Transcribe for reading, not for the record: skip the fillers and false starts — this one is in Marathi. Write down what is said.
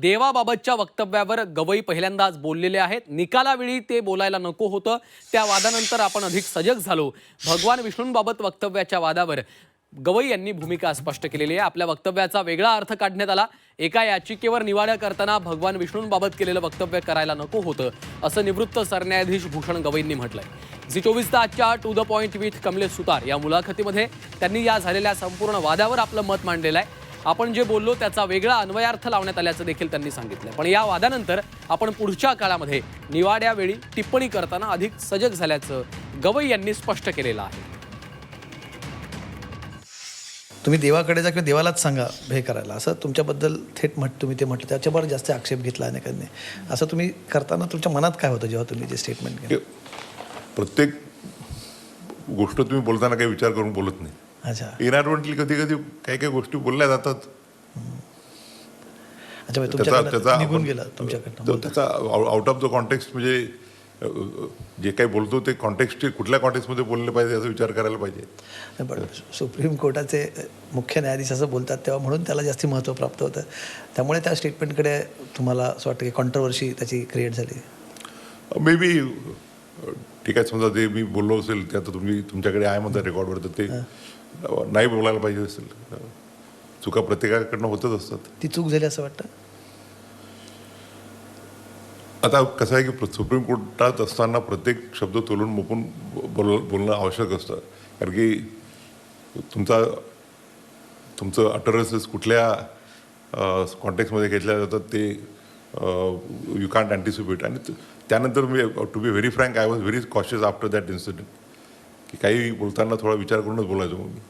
देवाबाबतच्या वक्तव्यावर गवई पहिल्यांदाच बोललेले आहेत. निकालावेळी ते बोलायला नको होतं. त्या वादानंतर आपण अधिक सजग झालो. भगवान विष्णूंबाबत वक्तव्याच्या वादावर गवई यांनी भूमिका स्पष्ट केलेली आहे. आपल्या वक्तव्याचा वेगळा अर्थ काढण्यात आला. एका याचिकेवर निवाडा करताना भगवान विष्णूंबाबत केलेलं वक्तव्य करायला नको होतं, असं निवृत्त सरन्यायाधीश भूषण गवईंनी म्हटलंय. झी24 तासच्या to the point with Kamlesh Sutar या मुलाखतीमध्ये त्यांनी या झालेल्या संपूर्ण वादावर आपलं मत मांडलेलं आहे. आपण जे बोललो त्याचा वेगळा अन्वयार्थ लावण्यात आल्याचं देखील त्यांनी सांगितलं. पण या वादानंतर आपण पुढच्या काळामध्ये निवाड्यावेळी टिप्पणी करताना अधिक सजग झाल्याचं गवई यांनी स्पष्ट केलेलं आहे. तुम्ही देवाकडे जा किंवा देवालाच सांगा हे करायला, असं तुमच्याबद्दल थेट तुम्ही ते म्हटलं, त्याच्यावर जास्त आक्षेप घेतला अनेकांनी. असं तुम्ही करताना तुमच्या मनात काय होतं जेव्हा तुम्ही जे स्टेटमेंट केलं? प्रत्येक गोष्ट तुम्ही बोलताना काही विचार करून बोलत नाही. अच्छा इनॲडव्हर्टली कधी कधी काही काही गोष्टी बोलल्या जातात. अच्छा, तुमच्याकडे निघून गेला तुमच्याकडनं. त्याचा आउट ऑफ द कॉन्टेक्स्ट, म्हणजे जे काही बोलतो ते कॉन्टेक्स्ट कुठल्या कॉन्टेक्स्टमध्ये बोललं पाहिजे याचा विचार करायला पाहिजे. पण सुप्रीम कोर्टाचे मुख्य न्यायाधीश असं बोलतात तेव्हा म्हणून त्याला जास्ती महत्त्व प्राप्त होतं. त्यामुळे त्या स्टेटमेंटकडे तुम्हाला असं वाटतं की कॉन्ट्रोवर्सी त्याची क्रिएट झाली? मे बी ठीक आहे. समजा जे मी बोललो असेल ते आता तुमच्याकडे आहे म्हणता रेकॉर्डवर, तर ते नाही बोलायला पाहिजे असेल. चुका प्रत्येकाकडनं होतच असतात. ती चूक झाली असं वाटतं? आता कसं आहे की सुप्रीम कोर्टात असताना प्रत्येक शब्द तोलून मोपून बोलणं आवश्यक असतं. कारण की तुमचं अटरन्सेस कुठल्या कॉन्टेक्स्टमध्ये घेतल्या जातात ते यू कांट अँटिसिपेट. आणि त्यानंतर मी to be very frank, I was very cautious after that incident, की काही बोलताना थोडा विचार करूनच बोलायचो मी.